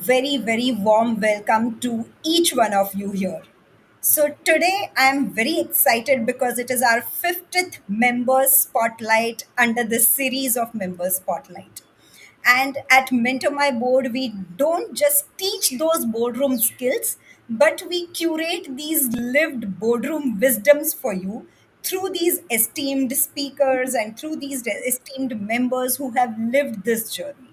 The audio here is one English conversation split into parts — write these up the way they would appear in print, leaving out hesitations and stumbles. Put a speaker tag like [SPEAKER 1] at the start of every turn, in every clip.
[SPEAKER 1] very, very warm welcome to each one of you here. So, today I am very excited because it is our 50th member spotlight under this series of member spotlight. And at Mentor My Board, we don't just teach those boardroom skills, but we curate these lived boardroom wisdoms for you through these esteemed speakers and through these esteemed members who have lived this journey.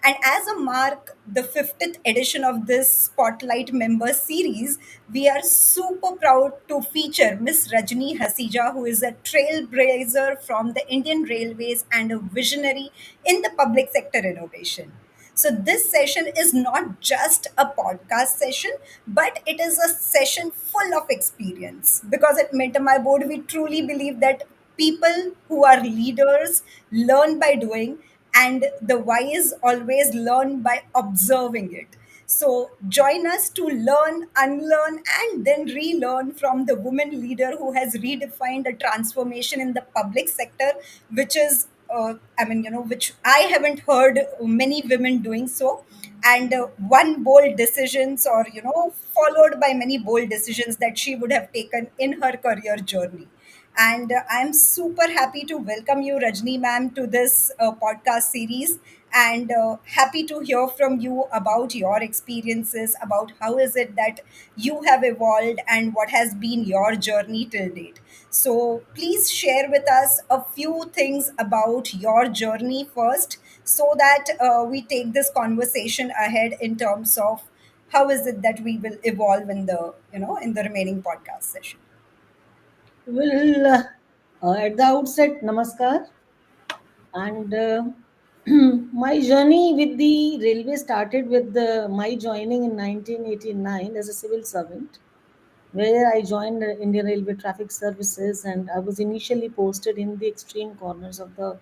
[SPEAKER 1] And as a mark, the 50th edition of this Spotlight member series, we are super proud to feature Miss Rajni Hasija, who is a trailblazer from the Indian Railways and a visionary in the public sector innovation. So, this session is not just a podcast session, but it is a session full of experience. Because at Mentor My Board, we truly believe that people who are leaders learn by doing, and the wise always learn by observing it. So, join us to learn, unlearn, and then relearn from the woman leader who has redefined a transformation in the public sector, which is which I haven't heard many women doing so. And one bold decisions, or followed by many bold decisions that she would have taken in her career journey. And I'm super happy to welcome you, Rajni ma'am, to this podcast series. And happy to hear from you about your experiences, about how is it that you have evolved and what has been your journey till date. So please share with us a few things about your journey first, so that we take this conversation ahead in terms of how is it that we will evolve in the remaining podcast session.
[SPEAKER 2] At the outset, namaskar. And my journey with the railway started with my joining in 1989 as a civil servant, where I joined the Indian Railway Traffic Services, and I was initially posted in the extreme corners of the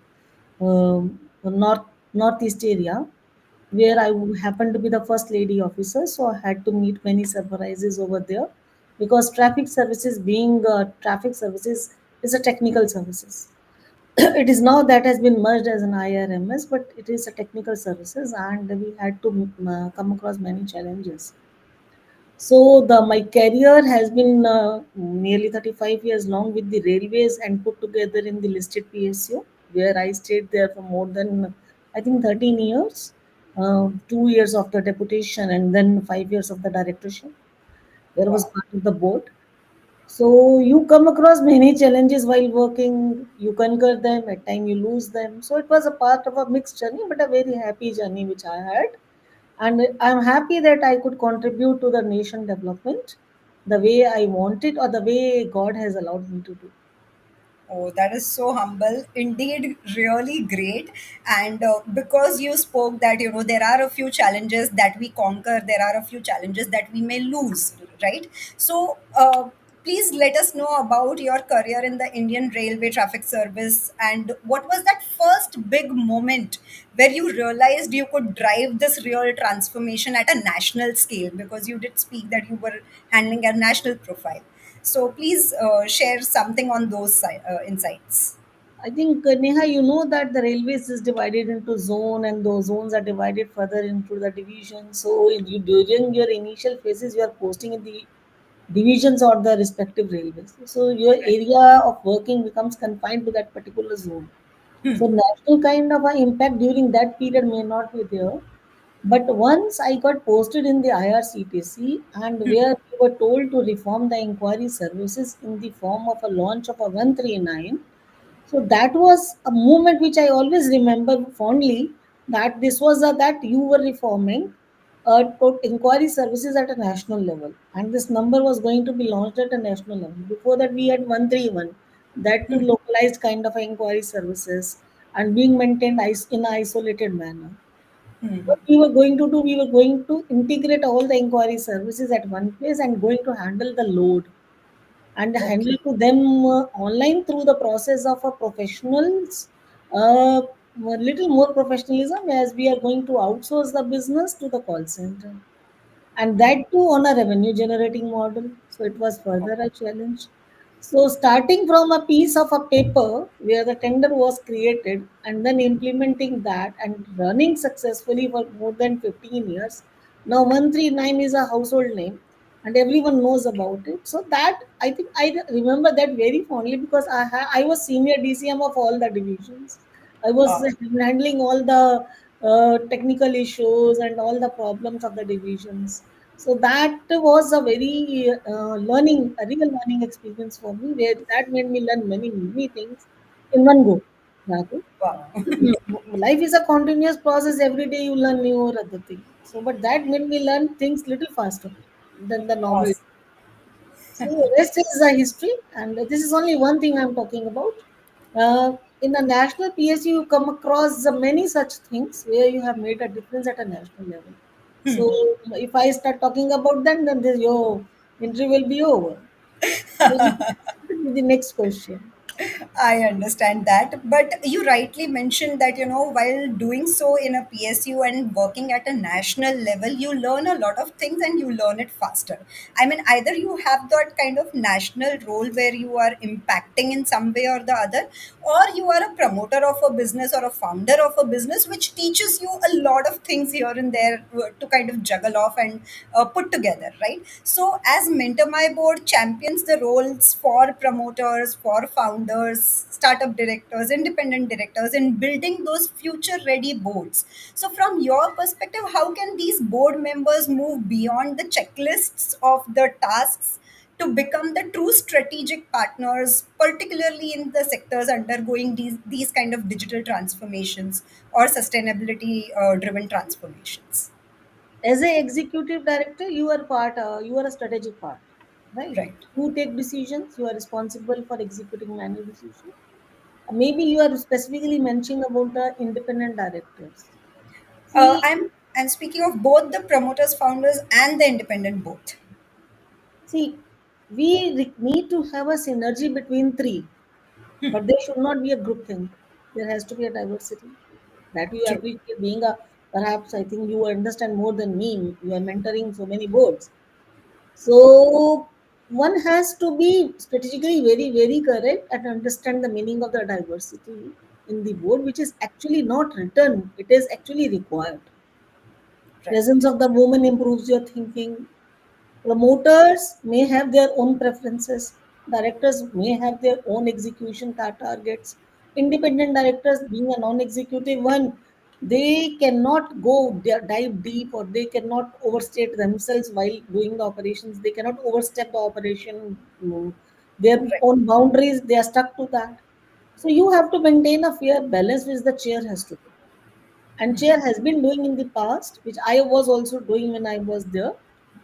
[SPEAKER 2] northeast area, where happened to be the first lady officer. So I had to meet many surprises over there, because traffic services, being traffic services, is a technical services. It is now that has been merged as an IRMS, but it is a technical services, and we had to come across many challenges. So the my career has been nearly 35 years long with the railways, and put together in the listed PSU, where I stayed there for more than, I think, 13 years, 2 years of the deputation, and then 5 years of the directorship, where I was
[SPEAKER 1] Wow.
[SPEAKER 2] part of the board. So you come across many challenges while working. You conquer them. At time you lose them. So it was a part of a mixed journey, but a very happy journey which I had, and I'm happy that I could contribute to the nation development the way I wanted, or the way God has allowed me to do.
[SPEAKER 1] Oh, that is so humble. Indeed, really great. And because you spoke that, there are a few challenges that we conquer, there are a few challenges that we may lose, right? So, please let us know about your career in the Indian Railway Traffic Service, and what was that first big moment where you realized you could drive this real transformation at a national scale, because you did speak that you were handling a national profile. So please share something on those insights.
[SPEAKER 2] I think, Neha, you know that the railways is divided into zone, and those zones are divided further into the division. So during your initial phases, you are posting in the divisions or the respective railways. So your
[SPEAKER 1] Right.
[SPEAKER 2] area of working becomes confined to that particular zone. So national kind of an impact during that period may not be there. But once I got posted in the IRCTC, and where we were told to reform the inquiry services in the form of a launch of a 139, so that was a moment which I always remember fondly, that this was that you were reforming inquiry services at a national level, and this number was going to be launched at a national level. Before that, we had 131, that to localized kind of inquiry services, and being maintained in an isolated manner. What we were going to do, we were going to integrate all the inquiry services at one place, and going to handle the load, and
[SPEAKER 1] Okay.
[SPEAKER 2] handle to them online through the process of a professionals, a little more professionalism, as we are going to outsource the business to the call center, and that too on a revenue generating model. So it was further a challenge. So starting from a piece of a paper where the tender was created, and then implementing that and running successfully for more than 15 years, Now 139 is a household name and everyone knows about it. So that I think I remember that very fondly because I was senior DCM of all the divisions. I was
[SPEAKER 1] Wow.
[SPEAKER 2] handling all the technical issues and all the problems of the divisions. So that was a very a real learning experience for me, where that made me learn many things in one go. Raghu.
[SPEAKER 1] Wow.
[SPEAKER 2] Life is a continuous process. Every day you learn new or other thing. So, but that made me learn things little faster than the normal.
[SPEAKER 1] Awesome.
[SPEAKER 2] So, rest is a history, and this is only one thing I'm talking about. In the national PSU, you come across many such things where you have made a difference at a national level. So, if I start talking about that, then your entry will be over. So, you can start with the next question.
[SPEAKER 1] I understand that. But you rightly mentioned that, while doing so in a PSU and working at a national level, you learn a lot of things and you learn it faster. I mean, either you have that kind of national role where you are impacting in some way or the other, or you are a promoter of a business or a founder of a business, which teaches you a lot of things here and there to kind of juggle off and put together, right? So, as Mentor My Board champions the roles for promoters, for founders, startup directors, independent directors in building those future ready boards. So, from your perspective, how can these board members move beyond the checklists of the tasks to become the true strategic partners, particularly in the sectors undergoing these kind of digital transformations or sustainability driven transformations?
[SPEAKER 2] As a executive director, you are a strategic part, right?
[SPEAKER 1] Right.
[SPEAKER 2] You take decisions, you are responsible for executing many decisions. Maybe you are specifically mentioning about the independent directors.
[SPEAKER 1] Uh,
[SPEAKER 2] See,
[SPEAKER 1] I'm I'm speaking of both the promoters, founders, and the independent both.
[SPEAKER 2] see, need to have a synergy between three, but there should not be a group thing. There has to be a diversity that you
[SPEAKER 1] True.
[SPEAKER 2] appreciate. Being a, perhaps I think you understand more than me. You are mentoring so many boards. So one has to be strategically very correct and understand the meaning of the diversity in the board, which is actually not written. It is actually required.
[SPEAKER 1] Right.
[SPEAKER 2] Presence of the woman improves your thinking. Promoters may have their own preferences. Directors may have their own execution targets. Independent directors, being a non-executive one, they cannot dive deep, or they cannot overstate themselves while doing the operations. They cannot overstep the operation, their
[SPEAKER 1] Right.
[SPEAKER 2] own boundaries. They are stuck to that. So you have to maintain a fair balance, which the chair has to do, and chair has been doing in the past, which I was also doing when I was there,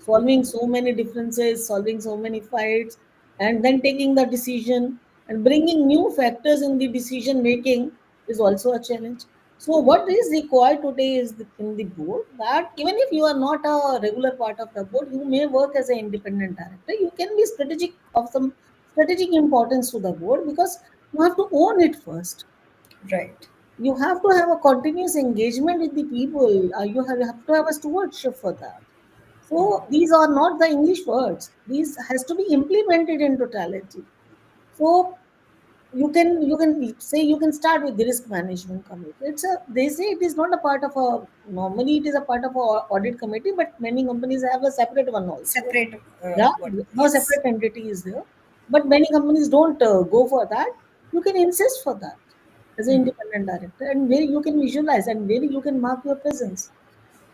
[SPEAKER 2] solving so many differences, solving so many fights, and then taking the decision and bringing new factors in the decision making is also a challenge. So what is required today is in the board, that even if you are not a regular part of the board, you may work as an independent director. You can be strategic of some strategic importance to the board, because you have to own it first.
[SPEAKER 1] Right.
[SPEAKER 2] You have to have a continuous engagement with the people. You have to have a stewardship for that. So these are not the English words. These has to be implemented in totality. So you can start with the risk management committee. They say it is not a part of a, normally it is a part of a audit committee, but many companies have a separate one also.
[SPEAKER 1] Separate.
[SPEAKER 2] Yeah,
[SPEAKER 1] What?
[SPEAKER 2] no
[SPEAKER 1] Yes.
[SPEAKER 2] separate entity is there, but many companies don't go for that. You can insist for that as an independent director, and where you can visualize and where you can mark your presence.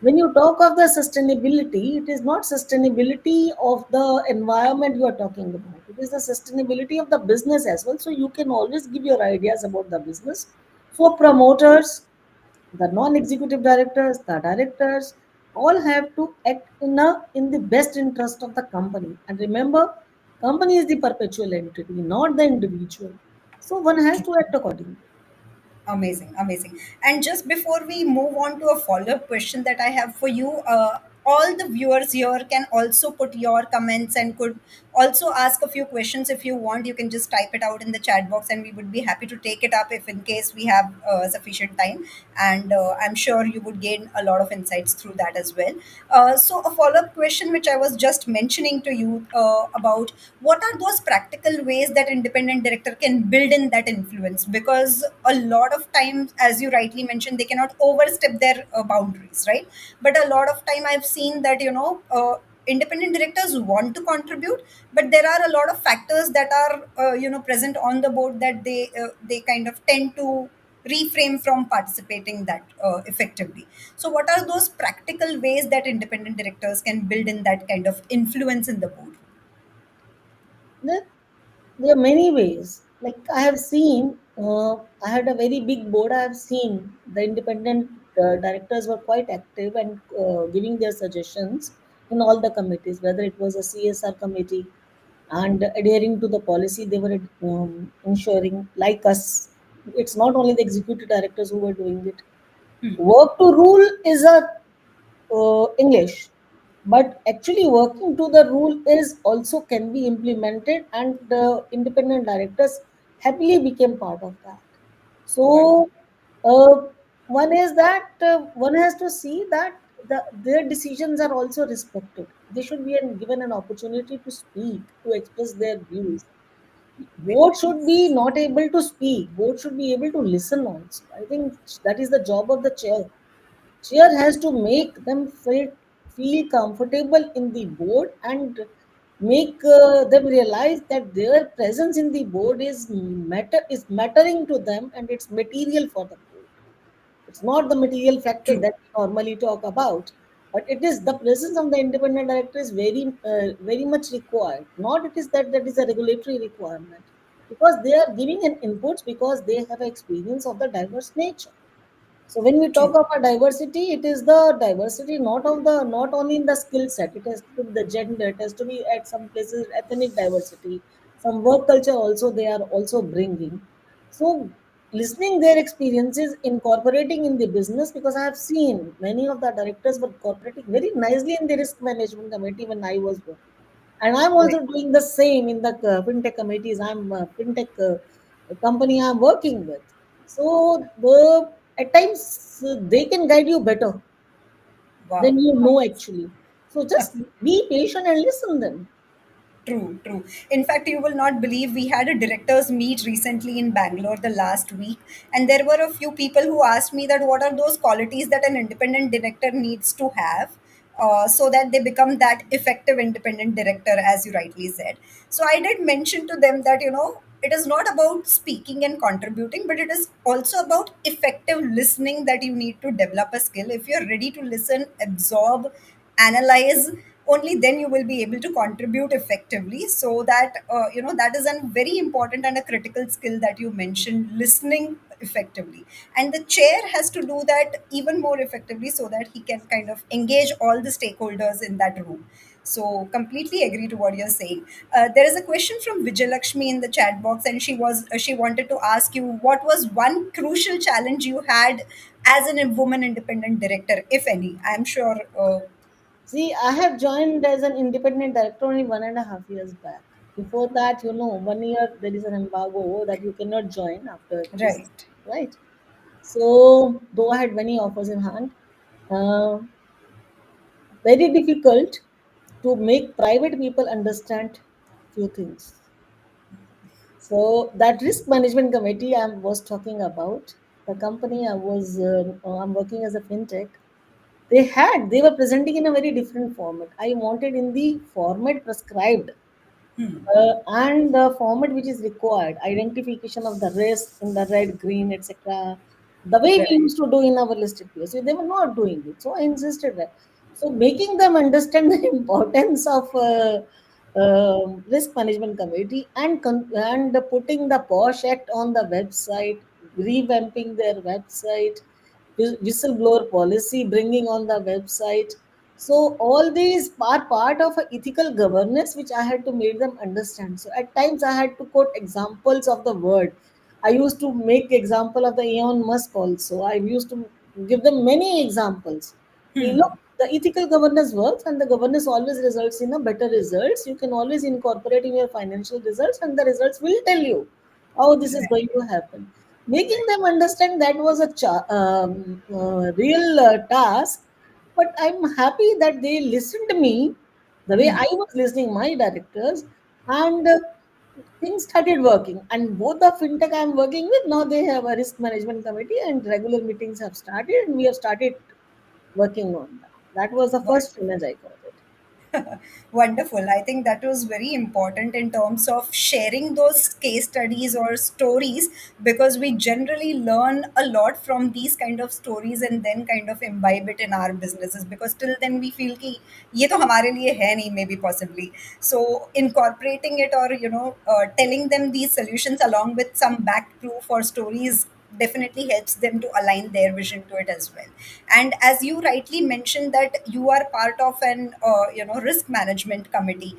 [SPEAKER 2] When you talk of the sustainability, it is not sustainability of the environment you are talking about. It is the sustainability of the business as well. So you can always give your ideas about the business. So promoters, the non-executive directors, the directors, all have to act in the best interest of the company. And remember, company is the perpetual entity, not the individual. So one has to act accordingly.
[SPEAKER 1] Amazing, amazing. And just before we move on to a follow-up question that I have for you, all the viewers here can also put your comments and could also ask a few questions if you want. You can just type it out in the chat box, and we would be happy to take it up if, in case we have sufficient time. And I'm sure you would gain a lot of insights through that as well. So, a follow-up question, which I was just mentioning to you about what are those practical ways that independent director can build in that influence, because a lot of times, as you rightly mentioned, they cannot overstep their boundaries, right? But a lot of time I've seen that, independent directors want to contribute, but there are a lot of factors that are, present on the board that they kind of tend to reframe from participating that effectively. So, what are those practical ways that independent directors can build in that kind of influence in the board?
[SPEAKER 2] There, there are many ways. Like I have seen, I had a very big board. I have seen the independent directors were quite active and giving their suggestions in all the committees, whether it was a CSR committee and adhering to the policy they were ensuring, like us. It's not only the executive directors who were doing it. Work to rule is a English, but actually working to the rule is also can be implemented, and the independent directors happily became part of that.
[SPEAKER 1] Wow.
[SPEAKER 2] So, one is that one has to see that their decisions are also respected. They should be given an opportunity to speak, to express their views. Board should be not able to speak. Board should be able to listen also. I think that is the job of the chair. Chair has to make them feel comfortable in the board and make them realize that their presence in the board is mattering to them, and it's material for the board. It's not the material factor
[SPEAKER 1] True.
[SPEAKER 2] that we normally talk about, but it is the presence of the independent director is very much required. Not it is that is a regulatory requirement, because they are giving an inputs because they have experience of the diverse nature. So when we talk
[SPEAKER 1] True.
[SPEAKER 2] about diversity, it is the diversity not only in the skill set. It has to be the gender. It has to be at some places ethnic diversity. Some work culture also they are also bringing. So listening their experiences, incorporating in the business, because I have seen many of the directors were incorporating very nicely in the risk management committee when I was working, and I'm
[SPEAKER 1] Right.
[SPEAKER 2] also doing the same in the fintech committees. I'm fintech company I'm working with. So the at times they can guide you better
[SPEAKER 1] Wow.
[SPEAKER 2] than you know actually. So just be patient and listen them.
[SPEAKER 1] True, true. In fact, you will not believe we had a directors meet recently in Bangalore the last week, and there were a few people who asked me that what are those qualities that an independent director needs to have, so that they become that effective independent director, as you rightly said. So I did mention to them that, it is not about speaking and contributing, but it is also about effective listening, that you need to develop a skill. If you're ready to listen, absorb, analyze, only then you will be able to contribute effectively. So that, that is a very important and a critical skill that you mentioned, listening effectively. And the chair has to do that even more effectively, so that he can kind of engage all the stakeholders in that room. So completely agree to what you're saying. There is a question from Vijayalakshmi in the chat box, and she wanted to ask you, what was one crucial challenge you had as a woman independent director, if any? I'm sure.
[SPEAKER 2] See, I have joined as an independent director only 1.5 years back. Before that, 1 year there is an embargo that you cannot join after this,
[SPEAKER 1] Right.
[SPEAKER 2] right? So though I had many offers in hand, uh, very difficult to make private people understand few things. So that risk management committee I was talking about, the company I'm working as a fintech. They were presenting in a very different format. I wanted in the format prescribed, and the format which is required, identification of the risk in the red, green, etc. The way we
[SPEAKER 1] Right.
[SPEAKER 2] used to do in our listed PSU, they were not doing it. So I insisted that. So making them understand the importance of risk management committee, and putting the POSH Act on the website, revamping their website, whistleblower policy bringing on the website. So all these are part of a ethical governance which I had to make them understand. So at times I had to quote examples of the word. I used to make example of the Elon Musk also. I used to give them many examples. Look, the ethical governance works, and the governance always results in a better results. You can always incorporate in your financial results, and the results will tell you how this is
[SPEAKER 1] Right.
[SPEAKER 2] going to happen. Making
[SPEAKER 1] Right.
[SPEAKER 2] them understand that was a real task, but I'm happy that they listened to me the way I was listening my directors, and things started working. And both the fintech I'm working with now, they have a risk management committee, and regular meetings have started, and we have started working on that. That was the first challenge I got it.
[SPEAKER 1] Wonderful. I think that was very important in terms of sharing those case studies or stories, because we generally learn a lot from these kind of stories and then kind of imbibe it in our businesses, because till then we feel कि ये तो हमारे लिए है नहीं, maybe possibly. So incorporating it, or telling them these solutions along with some back proof or stories definitely helps them to align their vision to it as well. And as you rightly mentioned that you are part of an risk management committee,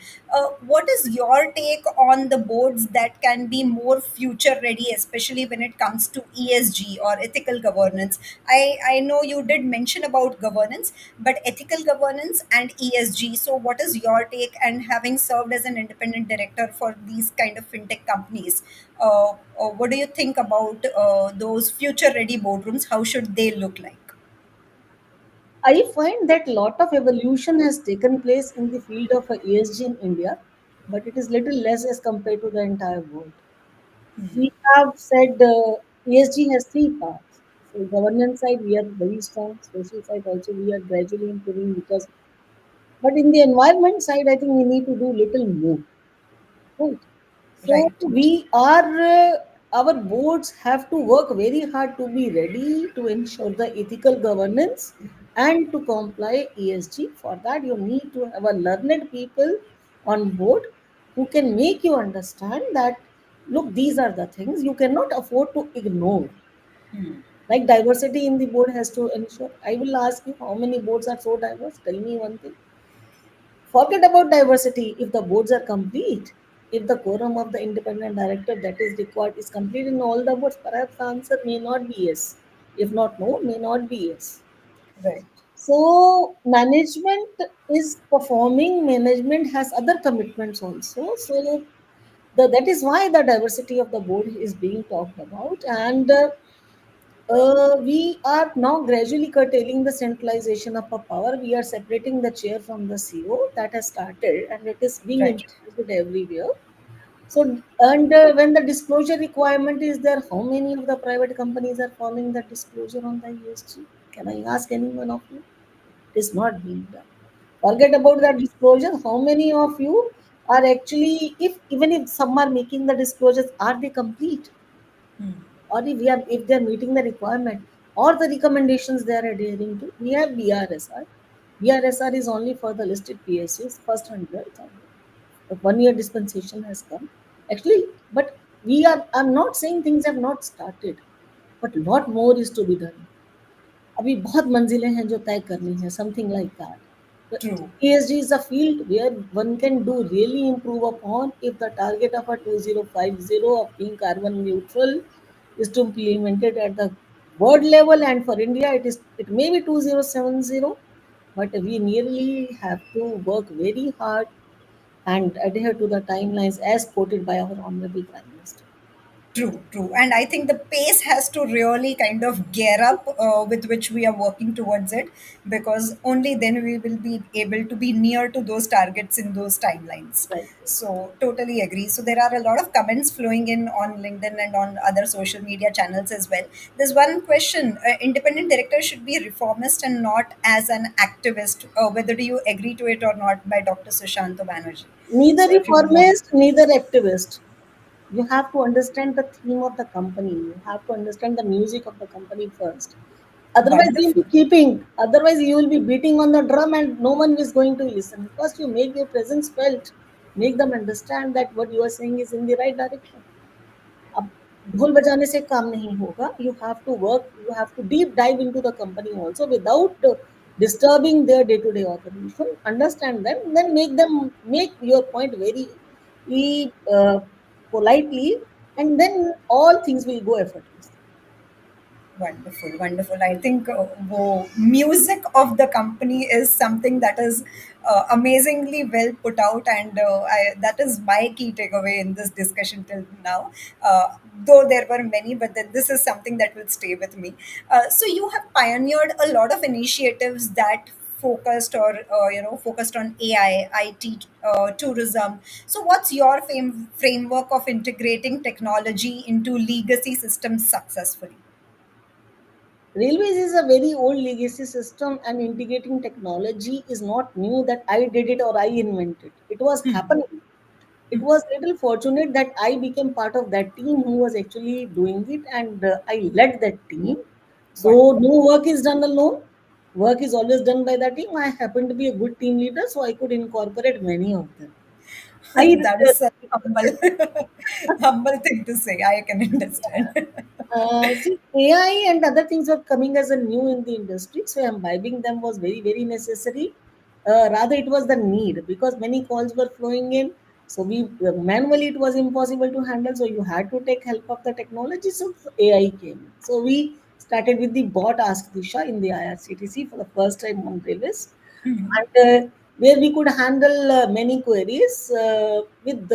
[SPEAKER 1] what is your take on the boards that can be more future ready, especially when it comes to ESG or ethical governance? I know you did mention about governance, but ethical governance and ESG, so what is your take? And having served as an independent director for these kind of fintech companies, what do you think about those future ready boardrooms? How should they look like?
[SPEAKER 2] I find that lot of evolution has taken place in the field of ESG in India, but it is little less as compared to the entire world. We have said ESG has three parts. So governance side we are very strong, social side also we are gradually improving because, but in the environment side I think we need to do little more. Right. So
[SPEAKER 1] Right.
[SPEAKER 2] we are, our boards have to work very hard to be ready to ensure the ethical governance and to comply ESG. For that, you need to have a learned people on board who can make you understand that, look, these are the things you cannot afford to ignore. Like diversity in the board has to ensure. I will ask you how many boards are so diverse. Tell me one thing. Forget about diversity if the boards are complete. If the quorum of the independent director that is required is complete in all the boards, perhaps the answer may not be yes. If not no, may not be yes.
[SPEAKER 1] Right.
[SPEAKER 2] So management is performing, management has other commitments also. So that is why the diversity of the board is being talked about. And we are now gradually curtailing the centralization of our power. We are separating the chair from the CEO. That has started and it is being
[SPEAKER 1] Right.
[SPEAKER 2] implemented everywhere. So, and when the disclosure requirement is there, how many of the private companies are following the disclosure on the ESG? Can I ask any one of you? It is not being done. Forget about that disclosure. How many of you are actually, if even if some are making the disclosures, are they complete? Or if they are meeting the requirement or the recommendations they are adhering to. We have BRSR. BRSR is only for the listed PSUs, first 100. The 1 year dispensation has come. Actually, but I'm not saying things have not started, but lot more is to be done. अभी बहुत मंजिलें हैं जो तय करनी है, something like that.
[SPEAKER 1] True.
[SPEAKER 2] ESG is a field where one can do really improve upon if the target of a 2050 of being carbon neutral is to implement it at the world level, and for India it may be 2070, but we nearly have to work very hard and adhere to the timelines as quoted by our honorable Prime Minister.
[SPEAKER 1] True, true. And I think the pace has to really kind of gear up with which we are working towards it, because only then we will be able to be near to those targets in those timelines.
[SPEAKER 2] Right.
[SPEAKER 1] So, totally agree. So, there are a lot of comments flowing in on LinkedIn and on other social media channels as well. There's one question: independent director should be reformist and not as an activist. Whether do you agree to it or not, by Dr. Sushant Banerjee?
[SPEAKER 2] Neither
[SPEAKER 1] So, if you would want.
[SPEAKER 2] reformist, neither activist. You have to understand the theme of the company. You have to understand the music of the company first.
[SPEAKER 1] Wonderful.
[SPEAKER 2] Otherwise you will be beating on the drum and no one is going to listen. First, you make your presence felt, make them understand that what you are saying is in the right direction. अब ढोल बजाने से काम नहीं होगा. You have to work, you have to deep dive into the company also without disturbing their day-to-day operation. Understand them, then make your point very uh, politely, and then all things will go effortlessly.
[SPEAKER 1] Wonderful, wonderful. I think music of the company is something that is amazingly well put out, and that is my key takeaway in this discussion till now. Though there were many, but then this is something that will stay with me. So you have pioneered a lot of initiatives that focused on AI, IT, tourism. So, what's your framework of integrating technology into legacy systems successfully?
[SPEAKER 2] Railways is a very old legacy system, and integrating technology is not new that I did it or I invented. It was happening. It was little fortunate that I became part of that team who was actually doing it, and I led that team. So
[SPEAKER 1] Wonderful.
[SPEAKER 2] no work is done alone. Work is always done by the team. I happened to be a good team leader, so I could incorporate many of them. I
[SPEAKER 1] That is such a humble, humble thing to say. I can understand.
[SPEAKER 2] See, AI and other things were coming as a new in the industry, so imbibing them was very, very necessary. Rather, it was the need because many calls were flowing in. So we manually it was impossible to handle. So you had to take help of the technology. So AI came. So we started with the bot Ask Disha in the IRCTC for the first time on railways, and where we could handle many queries with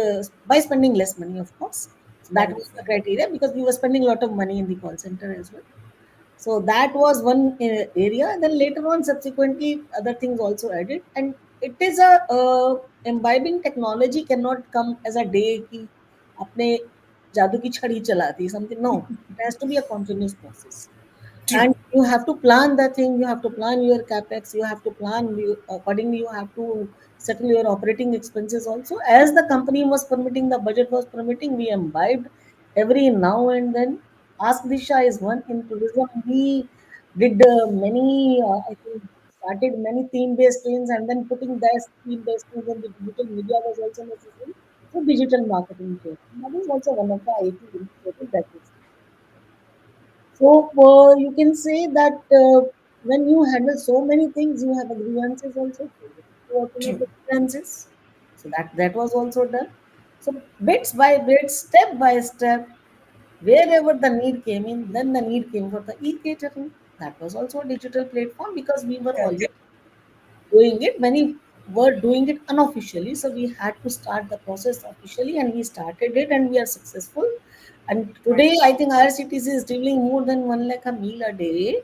[SPEAKER 2] by spending less money, of course. So that was the
[SPEAKER 1] Wonderful.
[SPEAKER 2] criteria because we were spending a lot of money in the call center as well. So that was one area. And then later on, subsequently, other things also added. And it is a imbibing technology cannot come as a day ki apne jadoo ki chhadi chala di something. No, it has to be a continuous process,
[SPEAKER 1] True.
[SPEAKER 2] and you have to plan the thing, you have to plan your capex, you have to plan accordingly, you have to settle your operating expenses also as the company was permitting, the budget was permitting. We imbibed every now and then. Ask Disha is one. In tourism we did many I think started many theme based trains, and then putting that theme based trains on the digital media was also necessary. So digital marketing came, that is also one of the IT initiatives that is. So you can say that when you handle so many things, you have grievances also. So you have to automate
[SPEAKER 1] True.
[SPEAKER 2] the grievances. So that was also done. So bits by bits, step by step, wherever the need came in, then the need came for the e-catering. That was also a digital platform because we were
[SPEAKER 1] Correct.
[SPEAKER 2] already doing it. Many were doing it unofficially, so we had to start the process officially, and we started it, and we are successful. And today
[SPEAKER 1] Wonderful.
[SPEAKER 2] I think IRCTC is delivering more than 1 lakh a meal a day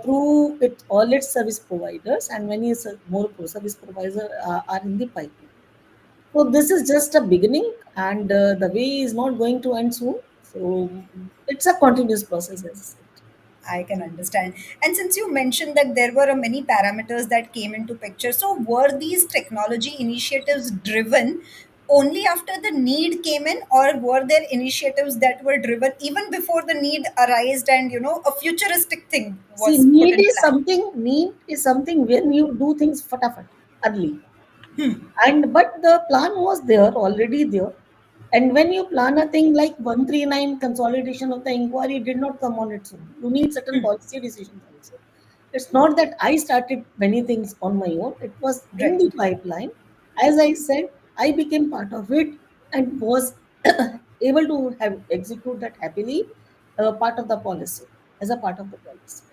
[SPEAKER 2] through all its service providers, and many more service providers are in the pipeline. So this is just a beginning, and the way is not going to end soon. So it's a continuous process, as I said.
[SPEAKER 1] I can understand. And since you mentioned that there were many parameters that came into picture, so were these technology initiatives driven only after the need came in, or were there initiatives that were driven even before the need arose and a futuristic thing
[SPEAKER 2] See,
[SPEAKER 1] was put in plan?
[SPEAKER 2] need is something when you do things fatafat early. And but the plan was there, already there. And when you plan a thing like 139 consolidation of the inquiry did not come on its own. You need certain policy decisions also. It's not that I started many things on my own. It was in
[SPEAKER 1] Right.
[SPEAKER 2] the pipeline. As I said, I became part of it and was able to have execute that happily, part of the policy, as a part of the policy.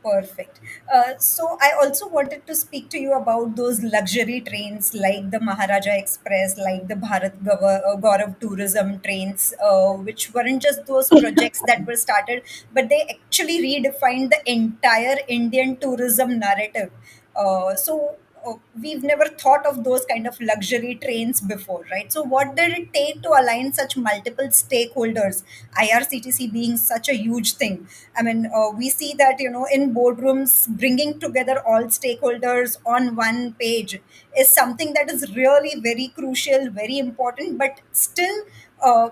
[SPEAKER 1] Perfect. So I also wanted to speak to you about those luxury trains like the Maharaja Express, like the Gaurav tourism trains, which weren't just those projects that were started, but they actually redefined the entire Indian tourism narrative. We've never thought of those kind of luxury trains before, right? So what did it take to align such multiple stakeholders, IRCTC being such a huge thing? I mean, we see that in boardrooms, bringing together all stakeholders on one page is something that is really very crucial, very important, but still uh,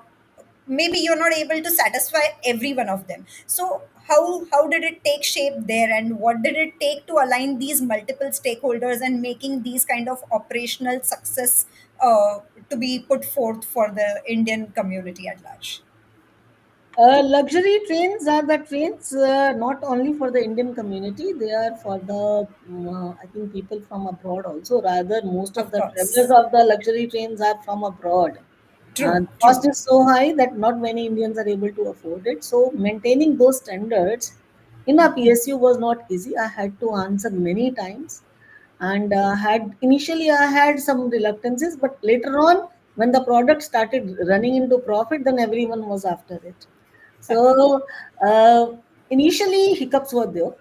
[SPEAKER 1] maybe you're not able to satisfy every one of them. So how did it take shape there, and what did it take to align these multiple stakeholders and making these kind of operational success to be put forth for the Indian community at large?
[SPEAKER 2] Luxury trains are the trains not only for the Indian community, they are for the, I think, people from abroad also. Rather, most of
[SPEAKER 1] Of
[SPEAKER 2] the travelers
[SPEAKER 1] course.
[SPEAKER 2] of the luxury trains are from abroad.
[SPEAKER 1] True.
[SPEAKER 2] The
[SPEAKER 1] True.
[SPEAKER 2] cost is so high that not many Indians are able to afford it. So, maintaining those standards in a PSU was not easy. I had to answer many times, and had initially I had some reluctances, but later on, when the product started running into profit, then everyone was after it. So initially hiccups were there,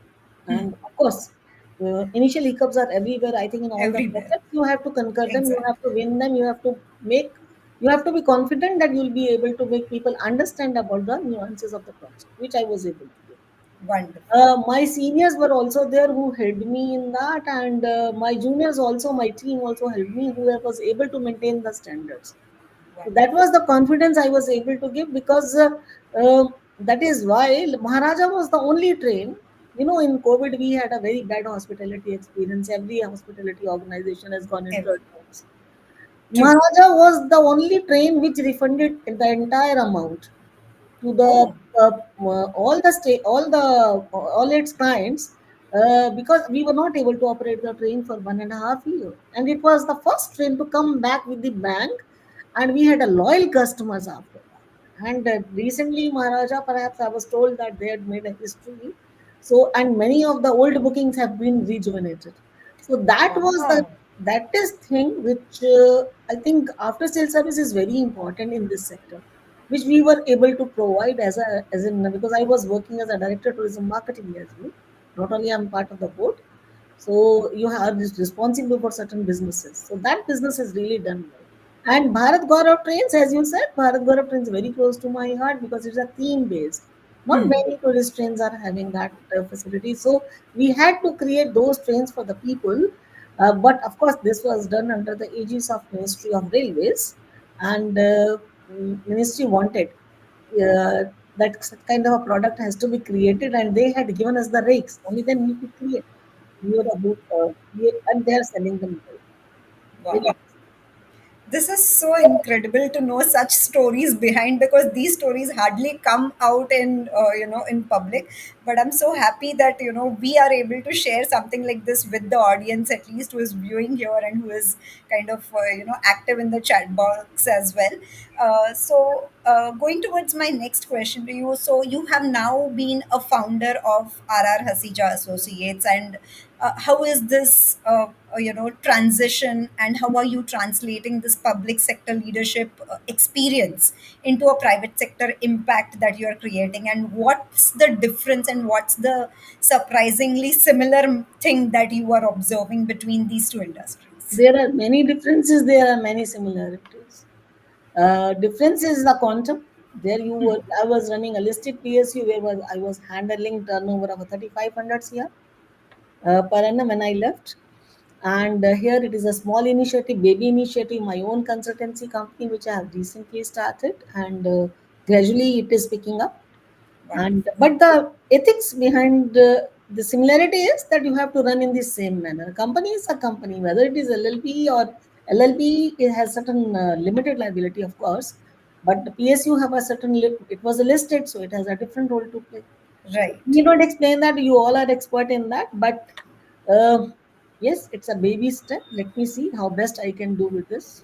[SPEAKER 2] and of course, initial hiccups are everywhere. I think in all the
[SPEAKER 1] Everywhere.
[SPEAKER 2] projects, you have to conquer them, you have
[SPEAKER 1] Exactly.
[SPEAKER 2] to win them, you have to be confident that you'll be able to make people understand about the nuances of the project, which I was able to do.
[SPEAKER 1] Wonderful.
[SPEAKER 2] My seniors were also there who helped me in that, and my juniors also, my team also helped me, who was able to maintain the standards. So that
[SPEAKER 1] Wonderful.
[SPEAKER 2] was the confidence I was able to give, because that is why Maharaja was the only train. You know, in COVID, we had a very bad hospitality experience. Every hospitality organization has gone into
[SPEAKER 1] Every.
[SPEAKER 2] accounts.
[SPEAKER 1] True.
[SPEAKER 2] Maharaja was the only train which refunded the entire amount to the
[SPEAKER 1] Oh,
[SPEAKER 2] all its clients, because we were not able to operate the train for 1.5 year, and it was the first train to come back with the bank, and we had a loyal customers after that. And recently, Maharaja, perhaps I was told that they had made a history, so, and many of the old bookings have been rejuvenated. So
[SPEAKER 1] wow.
[SPEAKER 2] that is thing which I think after sales service is very important in this sector, which we were able to provide as in, because I was working as a director of tourism marketing as well. Not only I'm part of the board, so you are responsible for certain businesses. So that business is really done well. And Bharat Gaurav trains, as you said, Bharat Gaurav trains very close to my heart because it's a theme based. Not many tourist trains are having that facility. So we had to create those trains for the people. But of course, this was done under the aegis of Ministry of Railways, and Ministry wanted that kind of a product has to be created, and they had given us the rakes. Only then we could create. We were about, and they are selling them well.
[SPEAKER 1] Wow.
[SPEAKER 2] Very
[SPEAKER 1] This is so incredible to know such stories behind, because these stories hardly come out in in public. But I'm so happy that we are able to share something like this with the audience, at least who is viewing here and who is kind of active in the chat box as well. Going towards my next question to you, so you have now been a founder of RR Hasija Associates, and how is this transition, and how are you translating this public sector leadership experience into a private sector impact that you are creating, and what's the difference and what's the surprisingly similar thing that you are observing between these two industries?
[SPEAKER 2] There are many differences. There are many similarities. Difference is the quantum. There you were. I was running a listed PSU where I was handling turnover of 3,500 CR per annum when I left. And here it is a small initiative, baby initiative, my own consultancy company, which I have recently started, and gradually it is picking up. And
[SPEAKER 1] Wonderful.
[SPEAKER 2] but the ethics behind the similarity is that you have to run in the same manner. Company is a company, whether it is LLP or LLP, it has certain limited liability, of course, but the PSU have a certain it was a listed, so it has a different role to play.
[SPEAKER 1] Right.
[SPEAKER 2] You don't explain that, you all are expert in that, but uh, yes, it's a baby step. Let me see how best I can do with this.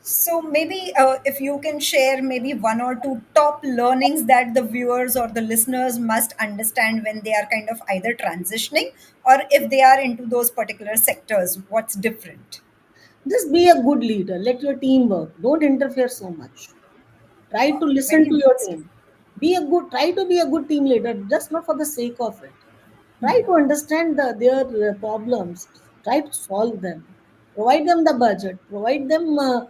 [SPEAKER 1] So maybe if you can share maybe one or two top learnings that the viewers or the listeners must understand when they are kind of either transitioning or if they are into those particular sectors, what's different?
[SPEAKER 2] Just be a good leader, let your team work, don't interfere so much. Try
[SPEAKER 1] Wow,
[SPEAKER 2] to listen
[SPEAKER 1] very
[SPEAKER 2] to your
[SPEAKER 1] interesting.
[SPEAKER 2] team. Try to be a good team leader, just not for the sake of it. Try to understand their problems. Try to solve them. Provide them the budget. Provide them where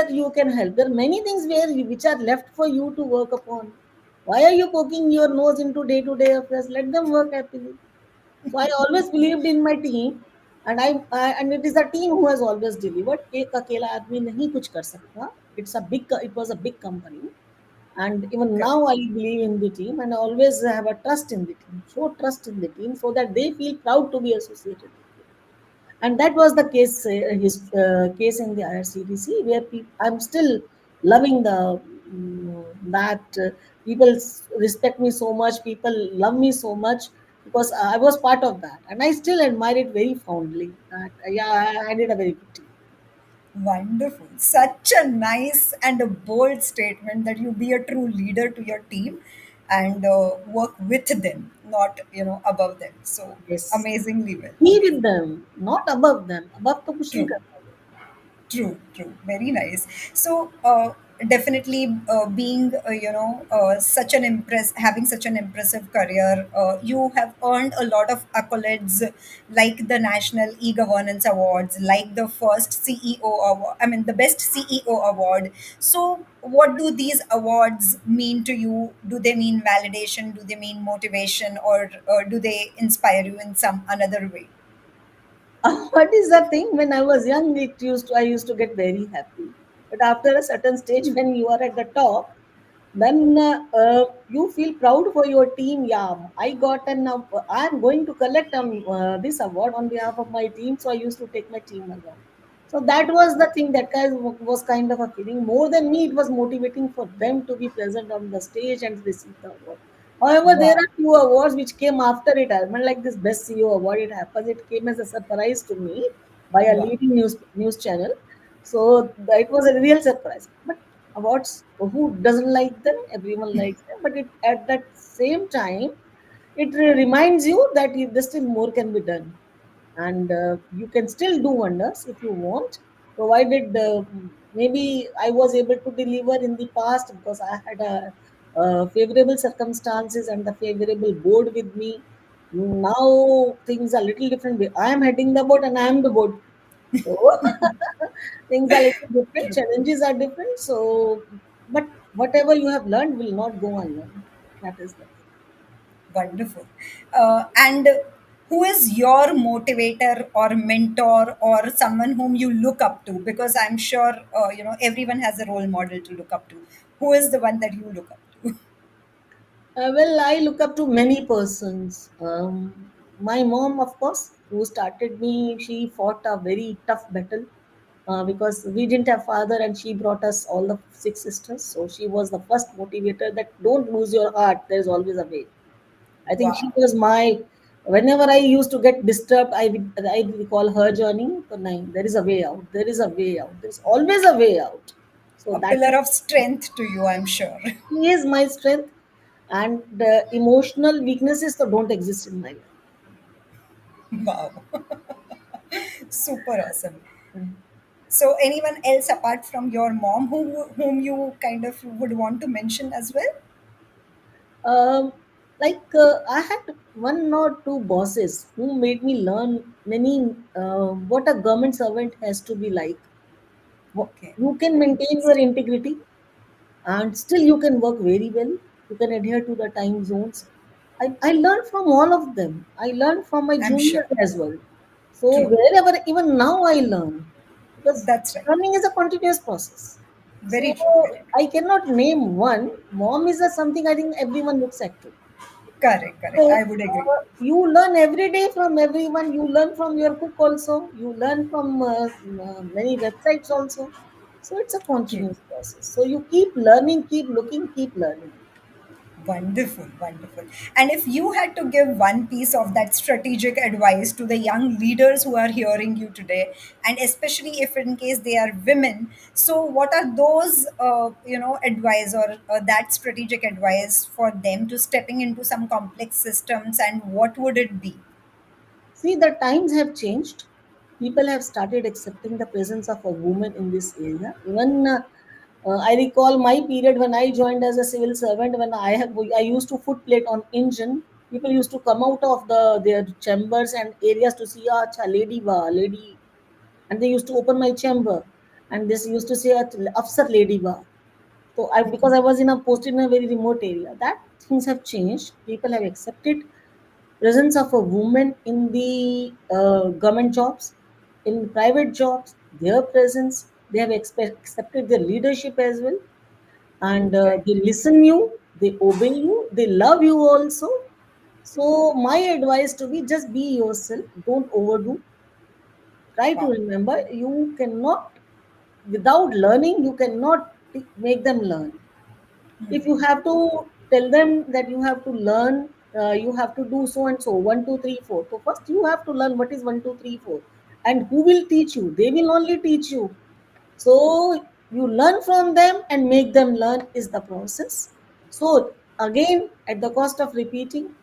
[SPEAKER 2] you can help. There are many things which are left for you to work upon. Why are you poking your nose into day-to-day affairs? Let them work happily. So I always believed in my team, and and it is the team who has always delivered. एक अकेला आदमी नहीं कुछ कर सकता. It was a big company, and even now
[SPEAKER 1] Correct.
[SPEAKER 2] I believe in the team, and I always have a trust in the team. Show trust in the team so that they feel proud to be associated with you. And that was the case in the IRCTC, where I'm still loving that people respect me so much, people love me so much, because I was part of that, and I still admire it very fondly. That yeah, I did a very good team.
[SPEAKER 1] Wonderful. Such a nice and a bold statement that you be a true leader to your team and work with them, not above them. So
[SPEAKER 2] Yes,
[SPEAKER 1] amazingly well.
[SPEAKER 2] be with
[SPEAKER 1] Amazing.
[SPEAKER 2] them, not above them. Above तो कुछ नहीं
[SPEAKER 1] True.
[SPEAKER 2] करना.
[SPEAKER 1] True, true. Very nice. So, definitely being such an impress having such an impressive career, you have earned a lot of accolades like the national e-governance awards, like the first CEO award, I mean the best CEO award. So what do these awards mean to you? Do they mean validation? Do they mean motivation? Or do they inspire you in some another way?
[SPEAKER 2] What is the thing? When I was young, I used to get very happy. But after a certain stage, when you are at the top, then you feel proud for your team. Yeah, I got an. I'm going to collect this award on behalf of my team, so I used to take my team along. So that was the thing that was kind of a feeling. More than me, it was motivating for them to be present on the stage and receive the award. However, there
[SPEAKER 1] Wow.
[SPEAKER 2] are few awards which came after it. I mean, like this Best CEO award, it happens. It came as a surprise to me by a
[SPEAKER 1] Wow.
[SPEAKER 2] leading news channel. So it was a real surprise. But awards, who doesn't like them? Everyone likes them. But at that same time, it reminds you that there still more can be done, and you can still do wonders if you want, provided maybe I was able to deliver in the past because I had favorable circumstances and the favorable board with me. Now things are little different. I am heading the board and I am the board, so things are little different,
[SPEAKER 1] True.
[SPEAKER 2] challenges are different. So but whatever you have learned will not go unlearned. That is the thing.
[SPEAKER 1] Wonderful. And who is your motivator or mentor or someone whom you look up to? Because I'm sure everyone has a role model to look up to. Who is the one that you look up to?
[SPEAKER 2] Well, I look up to many persons. My mom, of course, who started me, she fought a very tough battle because we didn't have father, and she brought us all the six sisters. So she was the first motivator that don't lose your heart. There's always a way. I think she
[SPEAKER 1] Wow.
[SPEAKER 2] was my. Whenever I used to get disturbed, I recall her journey. So, "Nahin, there is a way out. There is a way out. There is always a way out." So
[SPEAKER 1] A
[SPEAKER 2] that
[SPEAKER 1] pillar of strength to you, I'm sure.
[SPEAKER 2] she is my strength, and emotional weaknesses that don't exist in my
[SPEAKER 1] Wow. Super awesome.
[SPEAKER 2] life.
[SPEAKER 1] So, anyone else apart from your mom whom you kind of would want to mention as well?
[SPEAKER 2] Um, I had one or two bosses who made me learn many what a government servant has to be like.
[SPEAKER 1] Okay.
[SPEAKER 2] You can maintain your integrity and still you can work very well. You can adhere to the time zones. I learned from all of them. I learned from my
[SPEAKER 1] I'm sure.
[SPEAKER 2] juniors as well. So
[SPEAKER 1] True.
[SPEAKER 2] wherever, even now I learn, because
[SPEAKER 1] That's right.
[SPEAKER 2] learning is a continuous process.
[SPEAKER 1] Very
[SPEAKER 2] So
[SPEAKER 1] true. Very true.
[SPEAKER 2] I cannot name one. Mom is a something I think everyone looks at to.
[SPEAKER 1] Correct. Correct.
[SPEAKER 2] So
[SPEAKER 1] I would agree.
[SPEAKER 2] you learn every day from everyone. You learn from your cook also. You learn from many websites also. So it's a
[SPEAKER 1] True.
[SPEAKER 2] continuous process. So you keep learning, keep looking, keep learning.
[SPEAKER 1] Wonderful, wonderful. And if you had to give one piece of that strategic advice to the young leaders who are hearing you today, and especially if in case they are women, so what are those, advice or that strategic advice for them to stepping into some complex systems, and what would it be?
[SPEAKER 2] See, the times have changed. People have started accepting the presence of a woman in this area. Even I recall my period when I joined as a civil servant. When I used to foot plate on engine. People used to come out of their chambers and areas to see a lady ba lady, and they used to open my chamber, and this used to say Afsar lady ba. So I, because I was in a posted in a very remote area, that things have changed. People have accepted presence of a woman in the government jobs, in private jobs, their presence, they have accepted their leadership as well, and
[SPEAKER 1] Right.
[SPEAKER 2] they listen you, they obey you, they love you also. So my advice to be, just be yourself, don't overdo. Try to
[SPEAKER 1] Wow.
[SPEAKER 2] remember, you cannot, without learning, you cannot make them learn. If you have to tell them that you have to learn, you have to do so and so, 1 2 3 4. So first you have to learn what is 1 2 3 4, and who will teach you? They will only teach you. So you learn from them and make them learn is the process. So again, at the cost of repeating,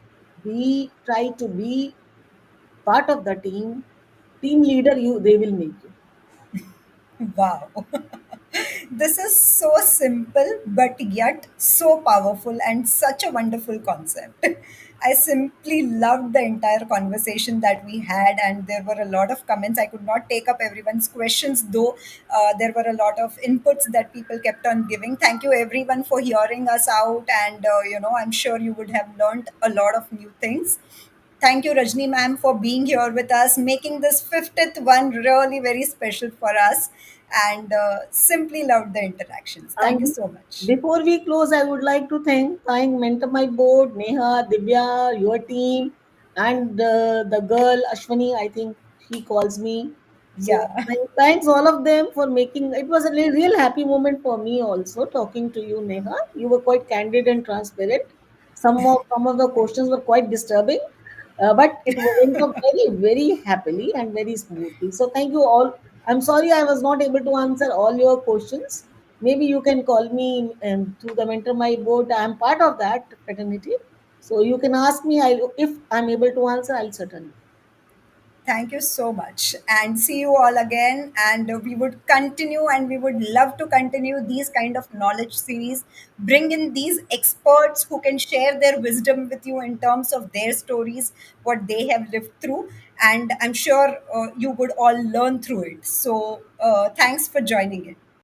[SPEAKER 2] we try to be part of the team. Team leader, you, they will make you.
[SPEAKER 1] Wow. This is so simple, but yet so powerful and such a wonderful concept. I simply loved the entire conversation that we had, and there were a lot of comments. I could not take up everyone's questions, though there were a lot of inputs that people kept on giving. Thank you, everyone, for hearing us out, and I'm sure you would have learned a lot of new things. Thank you, Rajni ma'am, for being here with us, making this 50th one really very special for us, and simply loved the interactions. Thank you
[SPEAKER 2] And
[SPEAKER 1] so much.
[SPEAKER 2] before we close, I would like to thank Mentor My Board, Neha, Divya, your team, and the girl Ashwani. I think she calls me. So
[SPEAKER 1] Yeah.
[SPEAKER 2] thanks all of them for making it was a real happy moment for me also talking to you, Neha. You were quite candid and transparent. Some of the questions were quite disturbing, but it went up very happily and very smoothly. So thank you all. I'm sorry I was not able to answer all your questions. Maybe you can call me through the Mentor My Board. I'm part of that fraternity, so you can ask me. If I'm able to answer, I'll certainly.
[SPEAKER 1] Thank you so much. And see you all again. And we would continue and we would love to continue these kind of knowledge series. Bring in these experts who can share their wisdom with you in terms of their stories, what they have lived through. And I'm sure you would all learn through it. So thanks for joining in.